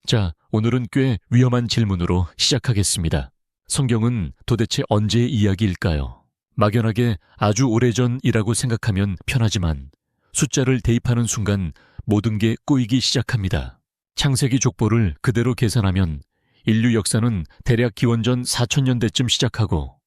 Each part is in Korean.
자, 오늘은 꽤 위험한 질문으로 시작하겠습니다. 성경은 도대체 언제의 이야기일까요? 막연하게 아주 오래전이라고 생각하면 편하지만 숫자를 대입하는 순간 모든 게 꼬이기 시작합니다. 창세기 족보를 그대로 계산하면 인류 역사는 대략 기원전 4000년대쯤 시작하고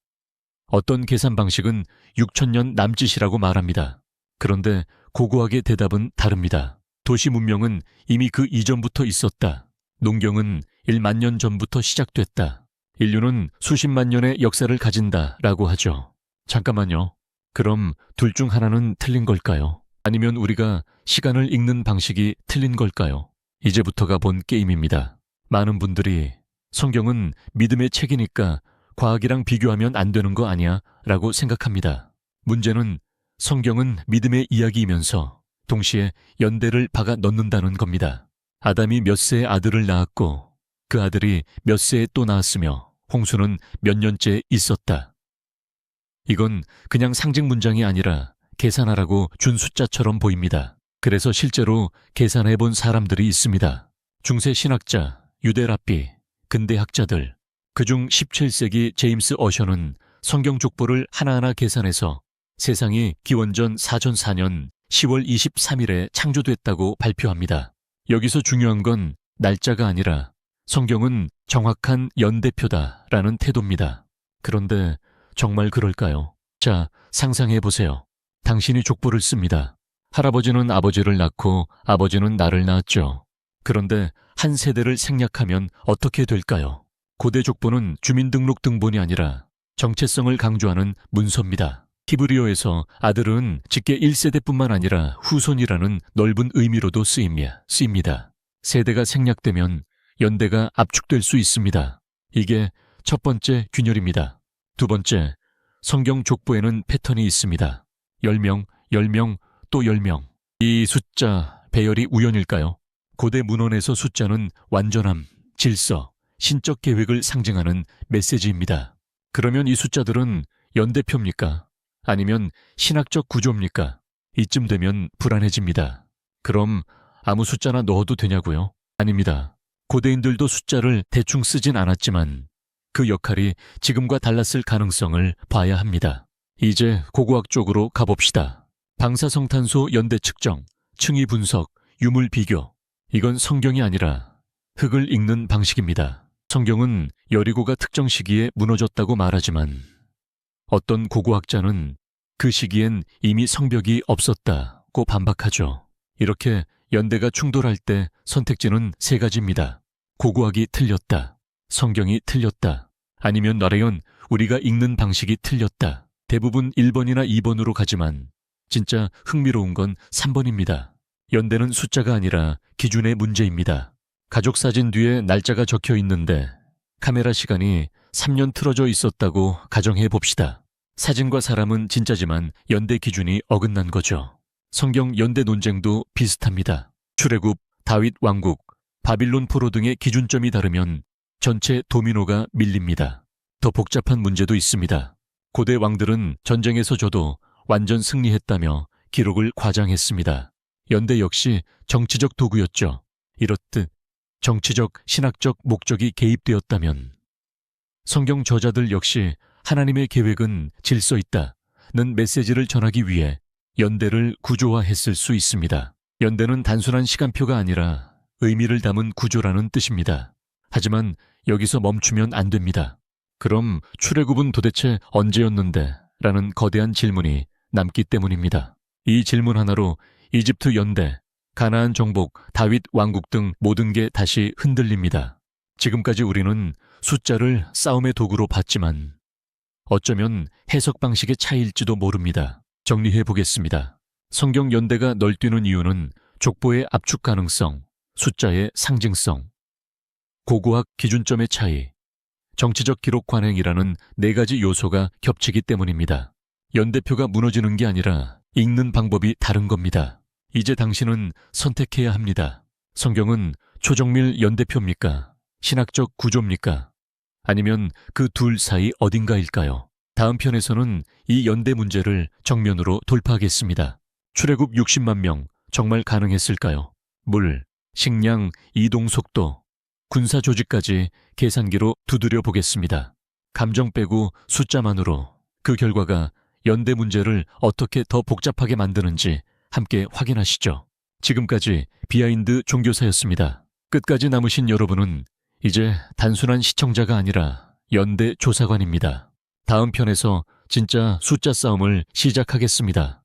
어떤 계산 방식은 6000년 남짓이라고 말합니다. 그런데 고고학의 대답은 다릅니다. 도시 문명은 이미 그 이전부터 있었다. 농경은 1만 년 전부터 시작됐다. 인류는 수십만 년의 역사를 가진다라고 하죠. 잠깐만요. 그럼 둘 중 하나는 틀린 걸까요? 아니면 우리가 시간을 읽는 방식이 틀린 걸까요? 이제부터가 본 게임입니다. 많은 분들이 성경은 믿음의 책이니까 과학이랑 비교하면 안 되는 거 아니야? 라고 생각합니다. 문제는 성경은 믿음의 이야기이면서 동시에 연대를 박아 넣는다는 겁니다. 아담이 몇 세의 아들을 낳았고 그 아들이 몇 세에 또 낳았으며 홍수는 몇 년째 있었다. 이건 그냥 상징 문장이 아니라 계산하라고 준 숫자처럼 보입니다. 그래서 실제로 계산해 본 사람들이 있습니다. 중세 신학자, 유대 랍비, 근대 학자들, 그중 17세기 제임스 어셔는 성경 족보를 하나하나 계산해서 세상이 기원전 4004년 10월 23일에 창조됐다고 발표합니다. 여기서 중요한 건 날짜가 아니라 성경은 정확한 연대표다라는 태도입니다. 그런데 정말 그럴까요? 자, 상상해 보세요. 당신이 족보를 씁니다. 할아버지는 아버지를 낳고 아버지는 나를 낳았죠. 그런데 한 세대를 생략하면 어떻게 될까요? 고대 족보는 주민등록 등본이 아니라 정체성을 강조하는 문서입니다. 히브리어에서 아들은 직계 1세대뿐만 아니라 후손이라는 넓은 의미로도 쓰입니다. 세대가 생략되면 연대가 압축될 수 있습니다. 이게 첫 번째 균열입니다. 두 번째, 성경 족보에는 패턴이 있습니다. 10명, 10명, 또 10명. 이 숫자 배열이 우연일까요? 고대 문헌에서 숫자는 완전함, 질서, 신적 계획을 상징하는 메시지입니다. 그러면 이 숫자들은 연대표입니까? 아니면 신학적 구조입니까? 이쯤 되면 불안해집니다. 그럼 아무 숫자나 넣어도 되냐고요? 아닙니다. 고대인들도 숫자를 대충 쓰진 않았지만 그 역할이 지금과 달랐을 가능성을 봐야 합니다. 이제 고고학 쪽으로 가봅시다. 방사성탄소 연대 측정, 층위 분석, 유물 비교. 이건 성경이 아니라 흙을 읽는 방식입니다. 성경은 여리고가 특정 시기에 무너졌다고 말하지만 어떤 고고학자는 그 시기엔 이미 성벽이 없었다고 반박하죠. 이렇게 연대가 충돌할 때 선택지는 세 가지입니다. 고고학이 틀렸다. 성경이 틀렸다. 아니면 나라연 우리가 읽는 방식이 틀렸다. 대부분 1번이나 2번으로 가지만 진짜 흥미로운 건 3번입니다. 연대는 숫자가 아니라 기준의 문제입니다. 가족사진 뒤에 날짜가 적혀 있는데 카메라 시간이 3년 틀어져 있었다고 가정해 봅시다. 사진과 사람은 진짜지만 연대 기준이 어긋난 거죠. 성경 연대 논쟁도 비슷합니다. 출애굽, 다윗 왕국, 바빌론 포로 등의 기준점이 다르면 전체 도미노가 밀립니다. 더 복잡한 문제도 있습니다. 고대 왕들은 전쟁에서 져도 완전 승리했다며 기록을 과장했습니다. 연대 역시 정치적 도구였죠. 이렇듯 정치적, 신학적 목적이 개입되었다면 성경 저자들 역시 하나님의 계획은 질서 있다는 메시지를 전하기 위해 연대를 구조화했을 수 있습니다. 연대는 단순한 시간표가 아니라 의미를 담은 구조라는 뜻입니다. 하지만 여기서 멈추면 안 됩니다. 그럼 출애굽은 도대체 언제였는데? 라는 거대한 질문이 남기 때문입니다. 이 질문 하나로 이집트 연대, 가나안 정복, 다윗 왕국 등 모든 게 다시 흔들립니다. 지금까지 우리는 숫자를 싸움의 도구로 봤지만 어쩌면 해석 방식의 차이일지도 모릅니다. 정리해 보겠습니다. 성경 연대가 널뛰는 이유는 족보의 압축 가능성, 숫자의 상징성, 고고학 기준점의 차이, 정치적 기록 관행이라는 네 가지 요소가 겹치기 때문입니다. 연대표가 무너지는 게 아니라 읽는 방법이 다른 겁니다. 이제 당신은 선택해야 합니다. 성경은 초정밀 연대표입니까? 신학적 구조입니까? 아니면 그 둘 사이 어딘가일까요? 다음 편에서는 이 연대 문제를 정면으로 돌파하겠습니다. 출애굽 60만 명 정말 가능했을까요? 물, 식량, 이동 속도, 군사 조직까지 계산기로 두드려 보겠습니다. 감정 빼고 숫자만으로 그 결과가 연대 문제를 어떻게 더 복잡하게 만드는지 함께 확인하시죠. 지금까지 비하인드 종교사였습니다. 끝까지 남으신 여러분은 이제 단순한 시청자가 아니라 연대 조사관입니다. 다음 편에서 진짜 숫자 싸움을 시작하겠습니다.